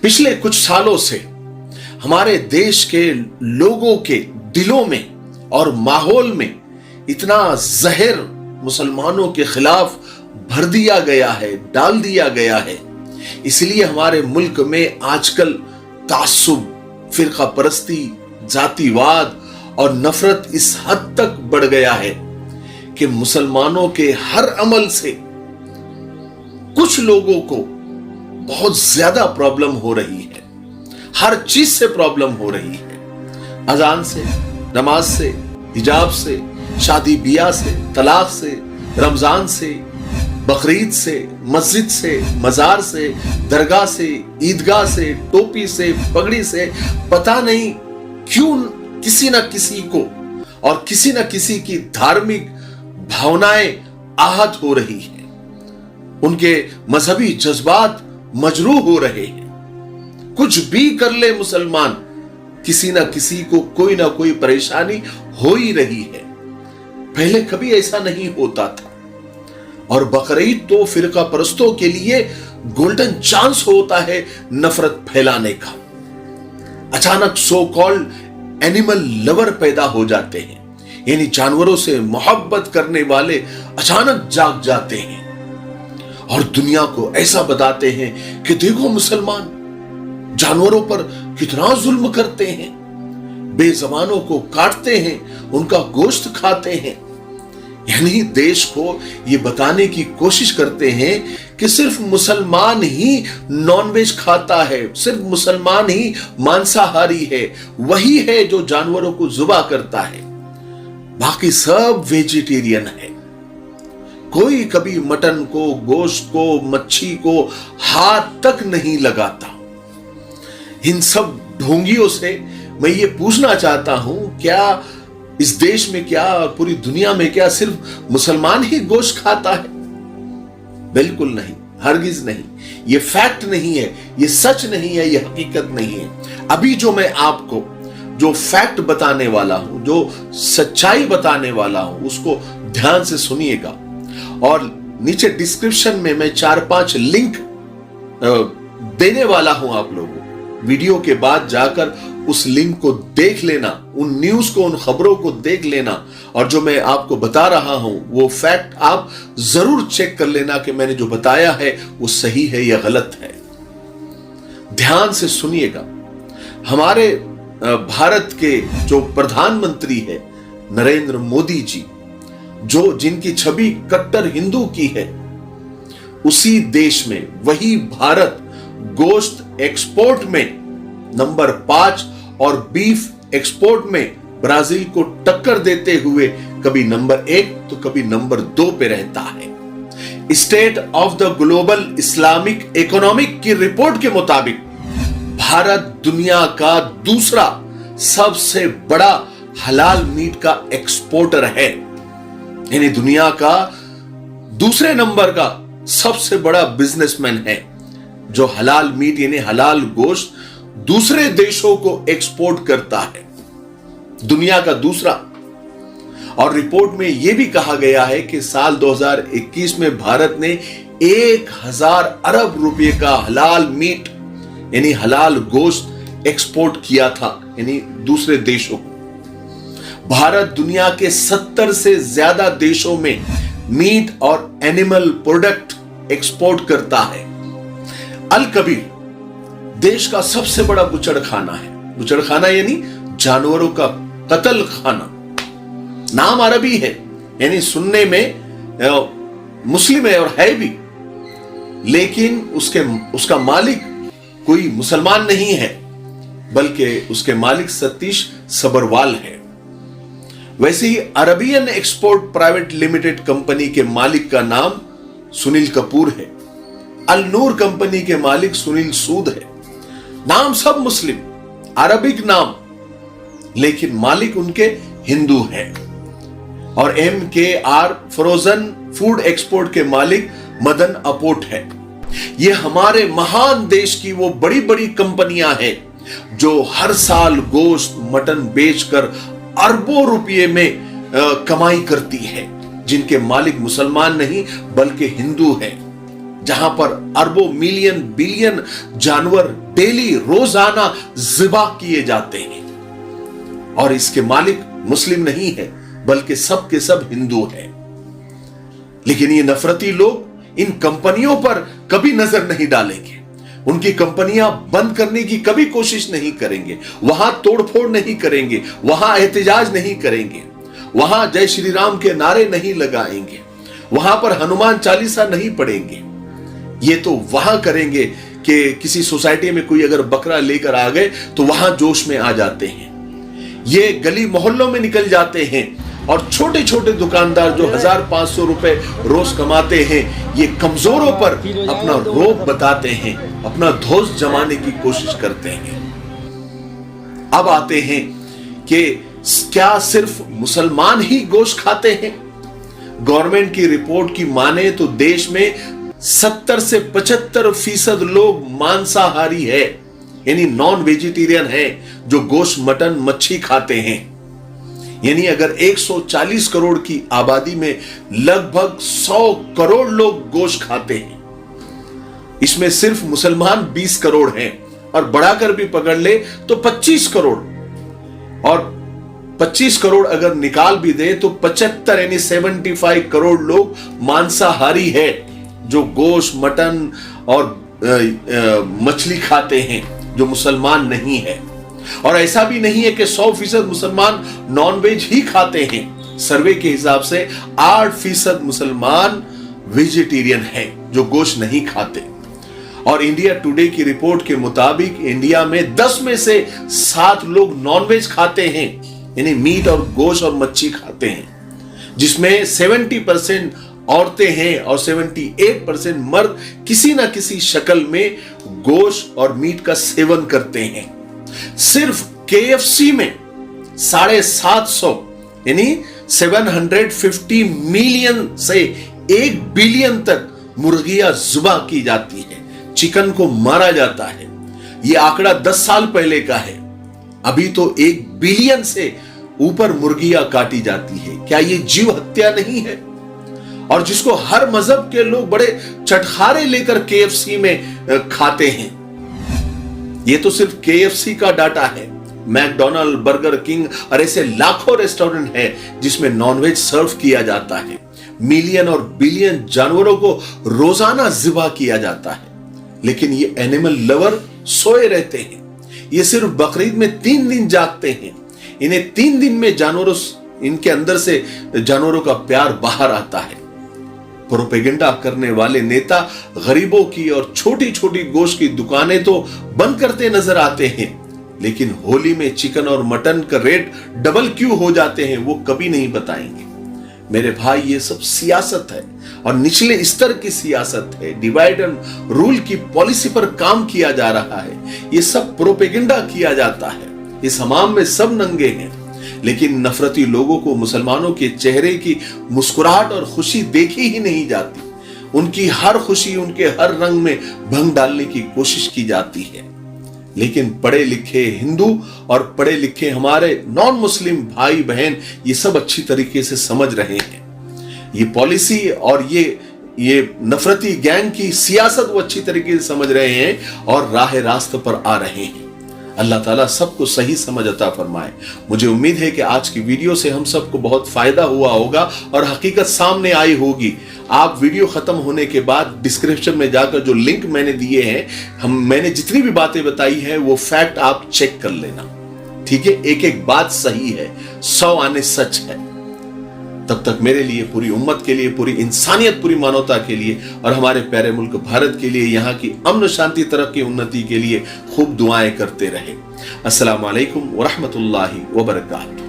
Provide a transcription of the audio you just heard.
पिछले कुछ सालों से हमारे देश के लोगों के दिलों में और माहौल में इतना जहर मुसलमानों के खिलाफ भर दिया गया है, डाल दिया गया है। इसलिए हमारे मुल्क में आजकल तासुब, फिरका परस्ती, जातिवाद और नफरत इस हद तक बढ़ गया है कि मुसलमानों के हर अमल से कुछ लोगों को बहुत ज्यादा प्रॉब्लम हो रही है। हर चीज से प्रॉब्लम हो रही है। अजान से, नमाज से, हिजाब से, शादी बियाह से, तलाक से, रमजान से, बकरीद से, मस्जिद से, मजार से, दरगाह से, ईदगाह से, टोपी से, पगड़ी से, पता नहीं क्यों किसी न किसी को और किसी न किसी की धार्मिक भावनाएं आहत हो रही है। उनके मजहबी जज्बात मजरूह हो रहे हैं। कुछ भी कर ले मुसलमान, किसी ना किसी को कोई ना कोई परेशानी हो ही रही है। पहले कभी ऐसा नहीं होता था। और बकरीद तो फिरका परस्तों के लिए गोल्डन चांस होता है नफरत फैलाने का। अचानक सो कॉल्ड एनिमल लवर पैदा हो जाते हैं, यानी जानवरों से मोहब्बत करने वाले अचानक जाग जाते हैं और दुनिया को ऐसा बताते हैं कि देखो मुसलमान जानवरों पर कितना जुल्म करते हैं, बेज़बानों को काटते हैं, उनका गोश्त खाते हैं। यानी देश को ये बताने की कोशिश करते हैं कि सिर्फ मुसलमान ही नॉनवेज खाता है, सिर्फ मुसलमान ही मांसाहारी है, वही है जो जानवरों को जुबा करता है, बाकी सब वेजिटेरियन है। कोई कभी मटन को, गोश्त को, मच्छी को हाथ तक नहीं लगाता। इन सब ढोंगियों से मैं ये पूछना चाहता हूं, क्या इस देश में, क्या पूरी दुनिया में क्या सिर्फ मुसलमान ही गोश्त खाता है? बिल्कुल नहीं, हरगिज नहीं। ये फैक्ट नहीं है, ये सच नहीं है, ये हकीकत नहीं है। अभी जो मैं आपको जो फैक्ट बताने वाला हूं, जो सच्चाई बताने वाला हूं, उसको ध्यान से सुनिएगा। और नीचे डिस्क्रिप्शन में मैं 4-5 लिंक देने वाला हूं आप लोगों को। वीडियो के बाद जाकर उस लिंक को देख लेना, उन न्यूज को, उन खबरों को देख लेना, और जो मैं आपको बता रहा हूं वो फैक्ट आप जरूर चेक कर लेना कि मैंने जो बताया है वो सही है या गलत है। ध्यान से सुनिएगा। हमारे भारत के जो प्रधानमंत्री है नरेंद्र मोदी जी, जिनकी छवि कट्टर हिंदू की है, उसी देश में, वही भारत गोश्त एक्सपोर्ट में नंबर 5 और बीफ एक्सपोर्ट में ब्राजील को टक्कर देते हुए कभी नंबर 1 तो कभी नंबर 2 पे रहता है। State of the global Islamic economic की रिपोर्ट के मुताबिक भारत दुनिया का दूसरा सबसे बड़ा हलाल मीट का एक्सपोर्टर है, यानी दुनिया का दूसरे नंबर का सबसे बड़ा बिजनेसमैन है जो हलाल मीट यानी हलाल गोश्त दूसरे देशों को एक्सपोर्ट करता है, दुनिया का दूसरा। और रिपोर्ट में यह भी कहा गया है कि साल 2021 में भारत ने 1000 अरब रुपए का हलाल मीट यानी हलाल गोश्त एक्सपोर्ट किया था, यानी दूसरे देशों को। भारत दुनिया के 70 से ज्यादा देशों में मीट और एनिमल प्रोडक्ट एक्सपोर्ट करता है। अल कबीर देश का सबसे बड़ा बुचड़खाना है। बुचड़खाना यानी जानवरों का कत्ल खाना। नाम अरबी है, यानी सुनने में मुस्लिम है और है भी, लेकिन उसका मालिक कोई मुसलमान नहीं है, बल्कि उसके मालिक सतीश सबरवाल है। वैसे ही Arabian export private limited company के मालिक का नाम सुनील कपूर है। अल नूर कंपनी के मालिक सुनील सूद है। नाम सब मुस्लिम, अरबिक नाम, लेकिन मालिक उनके हिंदू है। और MKR फ्रोजन फूड एक्सपोर्ट के मालिक मदन अपोट है। ये हमारे महान देश की वो बड़ी बड़ी कंपनियां हैं जो हर साल गोश्त, मटन बेचकर अरबों रुपये में कमाई करती है, जिनके मालिक मुसलमान नहीं बल्कि हिंदू हैं। जहां पर अरबों मिलियन बिलियन जानवर डेली रोजाना ज़िबा किए जाते हैं, और इसके मालिक मुस्लिम नहीं है बल्कि सब के सब हिंदू हैं। लेकिन ये नफरती लोग इन कंपनियों पर कभी नजर नहीं डालेंगे, उनकी कंपनियां बंद करने की कभी कोशिश नहीं करेंगे, वहां तोड़फोड़ नहीं करेंगे, वहां एहतजाज नहीं करेंगे, वहां जय श्री राम के नारे नहीं लगाएंगे, वहां पर हनुमान चालीसा नहीं पढ़ेंगे। ये तो वहां करेंगे कि किसी सोसाइटी में कोई अगर बकरा लेकर आ गए तो वहां जोश में आ जाते हैं। ये गली मोहल्लों में निकल जाते हैं और छोटे छोटे दुकानदार जो 1500 रुपए रोज कमाते हैं, ये कमजोरों पर अपना रोब बताते हैं, अपना धौंस जमाने की कोशिश करते हैं। अब आते हैं कि क्या सिर्फ मुसलमान ही गोश्त खाते हैं? गवर्नमेंट की रिपोर्ट की माने तो देश में 70 से 75% लोग मांसाहारी है, यानी नॉन वेजिटेरियन है, जो गोश्त मटन मच्छी खाते हैं। यानी अगर 140 करोड़ की आबादी में लगभग 100 करोड़ लोग गोश्त खाते हैं, इसमें सिर्फ मुसलमान 20 करोड़ हैं, और बढ़ाकर भी पकड़ ले तो 25 करोड़, और 25 करोड़ अगर निकाल भी दे तो 75 यानी 75 करोड़ लोग मांसाहारी है, जो गोश्त मटन और मछली खाते हैं, जो मुसलमान नहीं है। और ऐसा भी नहीं है कि 100% मुसलमान नॉनवेज ही खाते हैं। सर्वे के हिसाब से 8% मुसलमान वेजिटेरियन हैं, जो गोश्त नहीं खाते। और इंडिया टुडे की रिपोर्ट के मुताबिक इंडिया में 10 में से 7 लोग नॉनवेज खाते हैं, यानी मीट और गोश्त और मच्छी खाते हैं, जिसमें 70% औरतें हैं और 78% मर्द किसी ना किसी शक्ल में गोश्त और मीट का सेवन करते हैं। सिर्फ KFC में 750 यानी 750 मिलियन से 1 बिलियन तक मुर्गियां ज़ुबा की जाती है, चिकन को मारा जाता है। यह आंकड़ा 10 साल पहले का है, अभी तो 1 बिलियन से ऊपर मुर्गियां काटी जाती है। क्या यह जीव हत्या नहीं है? और जिसको हर मजहब के लोग बड़े चटखारे लेकर KFC में खाते हैं। ये तो सिर्फ KFC का डाटा है। मैकडोनल्ड, बर्गर किंग और ऐसे लाखों रेस्टोरेंट हैं जिसमें नॉनवेज सर्व किया जाता है। मिलियन और बिलियन जानवरों को रोजाना ज़िबा किया जाता है, लेकिन ये एनिमल लवर सोए रहते हैं। ये सिर्फ बकरीद में 3 दिन जागते हैं। इन्हें 3 दिन में इनके अंदर से जानवरों का प्यार बाहर आता है। प्रोपेगेंडा करने वाले नेता गरीबों की और छोटी छोटी गोश्त की दुकानें तो बंद करते नजर आते हैं, लेकिन होली में चिकन और मटन का रेट डबल क्यों हो जाते हैं वो कभी नहीं बताएंगे। मेरे भाई, ये सब सियासत है और निचले स्तर की सियासत है। डिवाइड एंड रूल की पॉलिसी पर काम किया जा रहा है। ये सब प्रोपेगेंडा किया जाता है। इस हमाम में सब नंगे हैं, लेकिन नफरती लोगों को मुसलमानों के चेहरे की मुस्कुराहट और खुशी देखी ही नहीं जाती। उनकी हर खुशी, उनके हर रंग में भंग डालने की कोशिश की जाती है। लेकिन पढ़े लिखे हिंदू और पढ़े लिखे हमारे नॉन मुस्लिम भाई बहन ये सब अच्छी तरीके से समझ रहे हैं। ये पॉलिसी और ये नफरती गैंग की सियासत वो अच्छी तरीके से समझ रहे हैं और राह रास्त पर आ रहे हैं। अल्लाह ताला सबको सही समझ अता फरमाए। मुझे उम्मीद है कि आज की वीडियो से हम सबको बहुत फायदा हुआ होगा और हकीकत सामने आई होगी। आप वीडियो खत्म होने के बाद डिस्क्रिप्शन में जाकर जो लिंक मैंने दिए हैं, मैंने जितनी भी बातें बताई है वो फैक्ट आप चेक कर लेना, ठीक है। एक एक बात सही है, 100 आने सच है। तब तक मेरे लिए, पूरी उम्मत के लिए, पूरी इंसानियत, पूरी मानवता के लिए और हमारे प्यारे मुल्क भारत के लिए, यहाँ की अमन शांति तरक्की उन्नति के लिए खूब दुआएं करते रहे। अस्सलाम वालेकुम व रहमतुल्लाहि व बरकातहू।